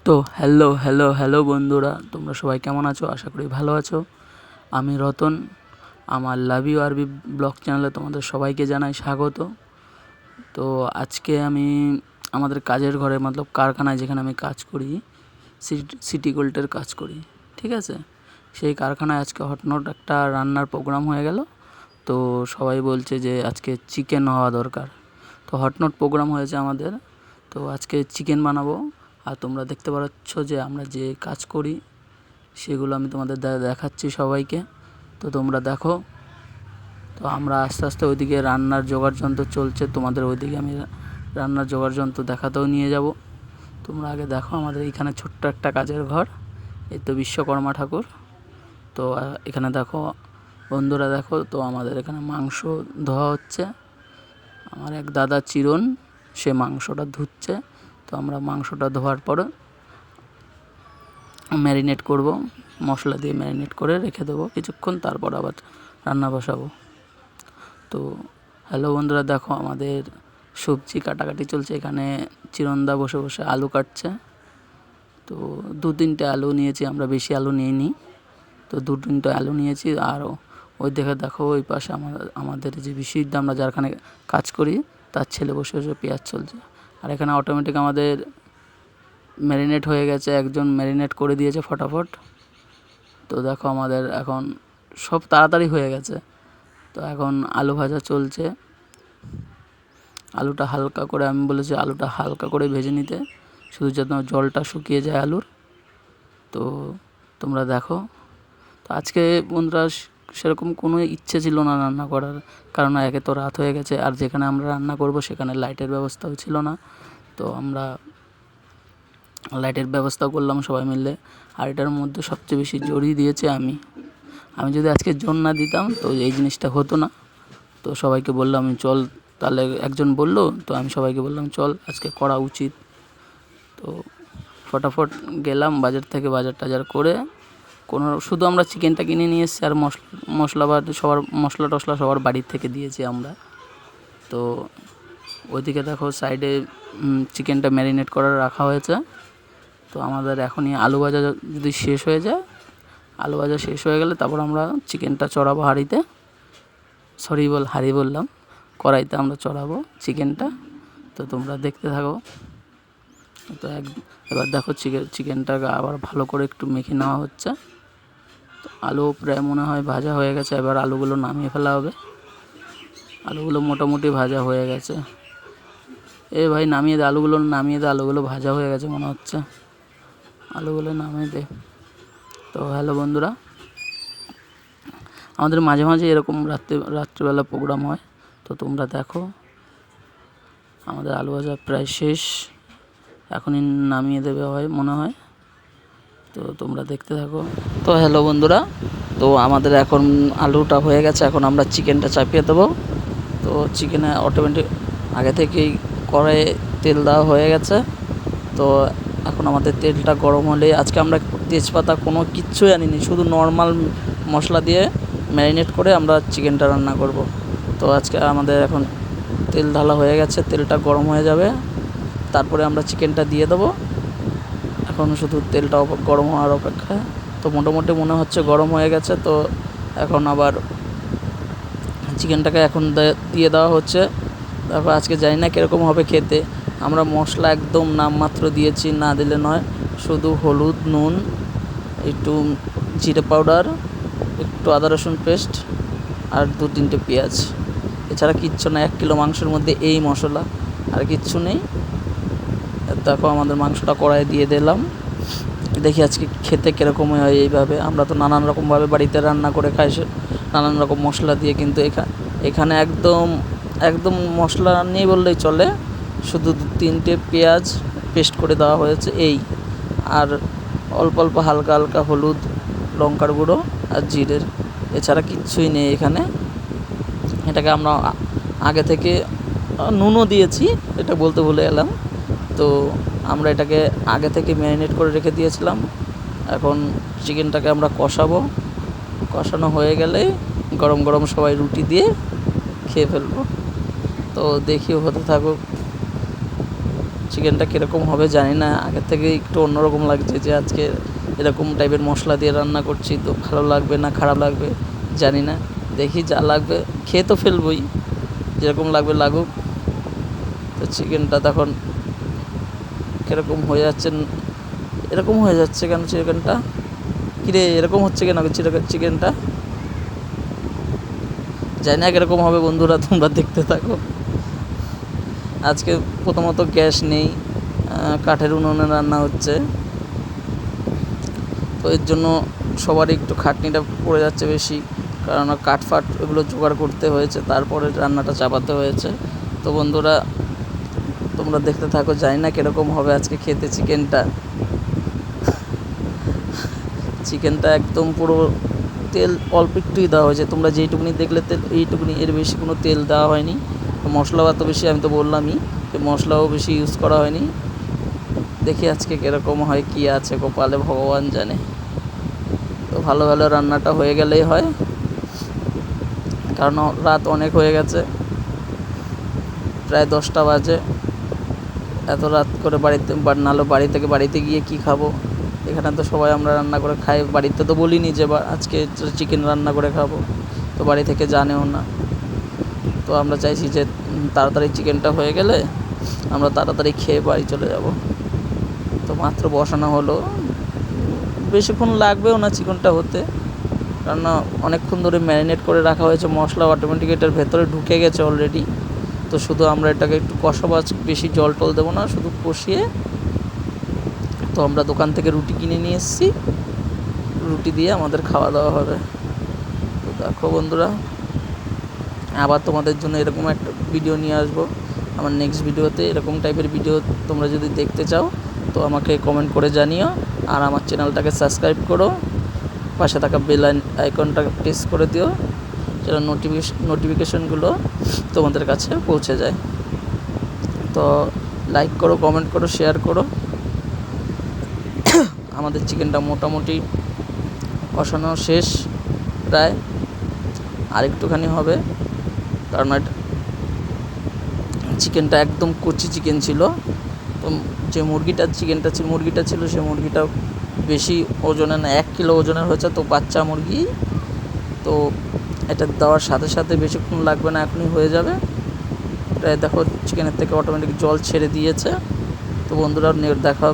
তো hello hello hello বন্ধুরা, তোমরা সবাই কেমন আছো? আশা করি ভালো আছো। আমি রতন, আমার লাভ ইউ আরবি ব্লগ চ্যানেলে তোমাদের সবাইকে জানাই স্বাগত। তো আজকে আমি আমাদের কাজের ঘরে মতলব কারখানায় যেখানে আমি কাজ করি, সিটি গোল্ডের কাজ করি, ঠিক আছে। সেই কারখানায় আজকে হটনট একটা রান্নার প্রোগ্রাম হয়ে গেল। তো সবাই বলছে যে আজকে চিকেন হওয়া দরকার। তো হটনট প্রোগ্রাম হয়েছে আমাদের, তো আজকে চিকেন বানাবো। আর তোমরা দেখতে পাচ্ছ যে আমরা যে কাজ করি সেগুলো আমি তোমাদের দেখাচ্ছি সবাইকে। তো তোমরা দেখো। তো আমরা আস্তে আস্তে ওইদিকে রান্নার জোগাড় যন্ত্র চলছে, তোমাদের ওইদিকে আমি রান্নার জোগাড় যন্ত্র দেখাতেও নিয়ে যাব। তোমরা আগে দেখো আমাদের এখানে ছোট্ট একটা কাজের ঘর, এই তো বিশ্বকর্মা ঠাকুর। তো এখানে দেখো বন্ধুরা, দেখো তো আমাদের এখানে মাংস ধোয়া হচ্ছে। আমার এক দাদা চিরন, সে মাংসটা ধুচ্ছে। তো আমরা মাংসটা ধোয়ার পরে ম্যারিনেট করব, মশলা দিয়ে ম্যারিনেট করে রেখে দেবো কিছুক্ষণ, তারপর আবার রান্না বসাবো। তো হ্যালো বন্ধুরা, দেখো আমাদের সবজি কাটাকাটি চলছে। এখানে চিরনদা বসে বসে আলু কাটছে। তো 2-3টে আলু নিয়েছি আমরা, বেশি আলু নিইনি। তো 2-3টে আলু নিয়েছি। আর ওই দেখো ওই পাশে আমাদের যে বিশ্বজিৎ, আমরা যারখানে কাজ করি তার ছেলে বসে বসে পেঁয়াজ চলছে। আর এখানে অটোমেটিক আমাদের ম্যারিনেট হয়ে গেছে, একজন ম্যারিনেট করে দিয়েছে ফটাফট। তো দেখো আমাদের এখন সব তাড়াতাড়ি হয়ে গেছে। তো এখন আলু ভাজা চলছে। আলুটা হালকা করে, আমি বলেছি আলুটা হালকা করে ভেজে নিতে, শুধু যেন জলটা শুকিয়ে যায় আলুর। তো তোমরা দেখো। তো আজকে বন্ধুরা সেরকম কোনো ইচ্ছে ছিল না রান্না করার, কারণ একে তো রাত হয়ে গেছে, আর যেখানে আমরা রান্না করব সেখানে লাইটের ব্যবস্থাও ছিল না। তো আমরা লাইটের ব্যবস্থা করলাম সবাই মিলে। আর এটার মধ্যে সবচেয়ে বেশি জড়িয়ে দিয়েছে আমি যদি আজকে জোর না দিতাম তো এই জিনিসটা হতো না। তো সবাইকে বললাম চল, তাহলে একজন বললো, তো আমি সবাইকে বললাম চল আজকে করা উচিত। তো ফটাফট গেলাম বাজার থেকে, বাজার টাজার করে শুধু আমরা চিকেনটা কিনে নিয়ে এসেছি, আর মশলা সবার মশলা টশলা সবার বাড়ির থেকে দিয়েছি আমরা। তো ওইদিকে দেখো সাইডে চিকেনটা ম্যারিনেট করে রাখা হয়েছে। তো আমাদের এখনই আলু ভাজা যদি শেষ হয়ে যায়, আলু ভাজা শেষ হয়ে গেলে তারপর আমরা চিকেনটা চড়াবো হাঁড়িতে, হাঁড়ি বললাম, কড়াইতে আমরা চড়াবো চিকেনটা। তো তোমরা দেখতে থাকো। তো এবার দেখো চিকেনটাকে আবার ভালো করে একটু মেখে নেওয়া হচ্ছে। তো আলু প্রায় মনে হয় ভাজা হয়ে গেছে, এবার আলুগুলো নামিয়ে ফেলা হবে। আলুগুলো মোটামুটি ভাজা হয়ে গেছে। ভাই নামিয়ে দে আলুগুলো, নামিয়ে দে, আলুগুলো ভাজা হয়ে গেছে মনে হচ্ছে, আলুগুলো নামিয়ে দে। তো হ্যালো বন্ধুরা, আমাদের মাঝে মাঝে এরকম রাত্রিবেলা প্রোগ্রাম হয়। তো তোমরা দেখো আমাদের আলু ভাজা প্রায় শেষ, এখনই নামিয়ে দেবে হয় মনে হয়। তো তোমরা দেখতে থাকো। তো হ্যালো বন্ধুরা, তো আমাদের এখন আলুটা হয়ে গেছে, এখন আমরা চিকেনটা চাপিয়ে দেবো। তো চিকেনে অটোমেটিক আগে থেকেই কড়াইয়ে তেল দেওয়া হয়ে গেছে। তো এখন আমাদের তেলটা গরম হলে, আজকে আমরা তেজপাতা কোনো কিচ্ছুই আনিনি, শুধু নর্মাল মশলা দিয়ে ম্যারিনেট করে আমরা চিকেনটা রান্না করব। তো আজকে আমাদের এখন তেল ঢালা হয়ে গেছে, তেলটা গরম হয়ে যাবে, তারপরে আমরা চিকেনটা দিয়ে দেবো। এখন শুধু তেলটা গরম হওয়ার অপেক্ষা। তো মোটামুটি মনে হচ্ছে গরম হয়ে গেছে। তো এখন আবার চিকেনটাকে এখন দিয়ে দেওয়া হচ্ছে। তারপর আজকে জানি না কীরকম হবে খেতে। আমরা মশলা একদম নামমাত্র দিয়েছি, না দিলে নয়। শুধু হলুদ, নুন, একটু জিরে পাউডার, একটু আদা রসুন পেস্ট, আর 2-3টে পেঁয়াজ, এছাড়া কিচ্ছু না। 1 কিলো মাংসের মধ্যে এই মশলা, আর কিচ্ছু নেই। দেখো আমাদের মাংসটা কড়াইয়ে দিয়ে দিলাম, দেখি আজকে খেতে কীরকম হয়। এইভাবে আমরা তো নানান রকমভাবে বাড়িতে রান্না করে খাই, নানান রকম মশলা দিয়ে, কিন্তু এখানে একদম মশলা নেই বললেই চলে। শুধু 2-3টে পেঁয়াজ পেস্ট করে দেওয়া হয়েছে আর অল্প অল্প হালকা হালকা হলুদ, লঙ্কার গুঁড়ো আর জিরের, এছাড়া কিচ্ছুই নেই এখানে। এটাকে আমরা আগে থেকে নুনও দিয়েছি, এটা বলতে ভুলে গেলাম। তো আমরা এটাকে আগে থেকে ম্যারিনেট করে রেখে দিয়েছিলাম। এখন চিকেনটাকে আমরা কষানো হয়ে গেলে গরম গরম সবাই রুটি দিয়ে খেয়ে ফেলবো। তো দেখি হতে থাকুক। চিকেনটা কীরকম হবে জানি না, আগের থেকে একটু অন্যরকম লাগছে যে আজকে এরকম টাইপের মশলা দিয়ে রান্না করছি, তো ভালো লাগবে না খারাপ লাগবে জানি না। দেখি যা লাগবে খেয়ে তো ফেলবই, যেরকম লাগবে লাগুক। তো চিকেনটা তখন কীরকম হয়ে যাচ্ছে, এরকম হয়ে যাচ্ছে কেন চিকেনটা? কিরে এরকম হচ্ছে কেন চিকেনটা? জানি না কীরকম হবে বন্ধুরা, তোমরা দেখতে থাকো। আজকে প্রথমত গ্যাস নেই, কাঠের উনুনে রান্না হচ্ছে, তো এর জন্য সবারই একটু খাটনিটা পড়ে যাচ্ছে বেশি, কারণ কাঠ ফাট এগুলো জোগাড় করতে হয়েছে, তারপরে রান্নাটা চাপাতে হয়েছে। তো বন্ধুরা তোমরা দেখতে থাকো, জানি না কীরকম হবে আজকে খেতে চিকেনটা একদম পুরো তেল অল্প একটুই দেওয়া হয়েছে, তোমরা যেইটুকুনি দেখলে তেল এইটুকুনি, এর বেশি কোনো তেল দেওয়া হয়নি। মশলাও এত বেশি আমি তো বললামই যে মশলাও বেশি ইউজ করা হয়নি। দেখি আজকে কীরকম হয়, কী আছে কপালে ভগবান জানে। তো ভালো ভালো রান্নাটা হয়ে গেলেই হয়, কারণ রাত অনেক হয়ে গেছে, প্রায় 10টা বাজে। এত রাত করে নাহলে বাড়িতে গিয়ে কি খাবো? এখানে তো সবাই আমরা রান্না করে খাই, বাড়িতে তো বলিনি যে আজকে চিকেন রান্না করে খাবো, তো বাড়ি থেকে জানেও না। তো আমরা চাইছি যে তাড়াতাড়ি চিকেনটা হয়ে গেলে আমরা তাড়াতাড়ি খেয়ে বাড়ি চলে যাব। তো মাত্র বসানো হলো, বেশিক্ষণ লাগবেও না চিকেনটা হতে, কারণ অনেকক্ষণ ধরে ম্যারিনেট করে রাখা হয়েছে, মশলা অটোমেটিক এটার ভেতরে ঢুকে গেছে অলরেডি। তো শুধু আমরা এটাকে একটু কষাবো, বেশি জল টল দেবো না, শুধু কষিয়ে। তো আমরা দোকান থেকে রুটি কিনে নিয়ে এসেছি, রুটি দিয়ে আমাদের খাওয়া দাওয়া হবে। তো দেখো বন্ধুরা, আবার তোমাদের জন্য এরকম একটা ভিডিও নিয়ে আসবো আমার নেক্সট ভিডিওতে। এরকম টাইপের ভিডিও তোমরা যদি দেখতে চাও তো আমাকে কমেন্ট করে জানিও, আর আমার চ্যানেলটাকে সাবস্ক্রাইব করো, পাশে থাকা বেল আইকনটা প্রেস করে দিও, যেন নোটিফিকেশনগুলো তোমাদের কাছে পৌঁছে যায়। তো লাইক করো, কমেন্ট করো, শেয়ার করো। আমাদের চিকেনটা মোটামুটি কষানো শেষ প্রায়, আর একটুখানি হবে, কারণ চিকেনটা একদম কচি চিকেন ছিল। তো যে মুরগিটা ছিল সেই মুরগিটা বেশি ওজনের না, 1 কিলো ওজনের হয়েছে, তো বাচ্চা মুরগি। তো এটা দেওয়ার সাথে সাথে বেশিক্ষণ লাগবে না, এখনই হয়ে যাবে। প্রায় দেখো চিকেনের থেকে অটোমেটিক জল ছেড়ে দিয়েছে। তো বন্ধুরা দেখা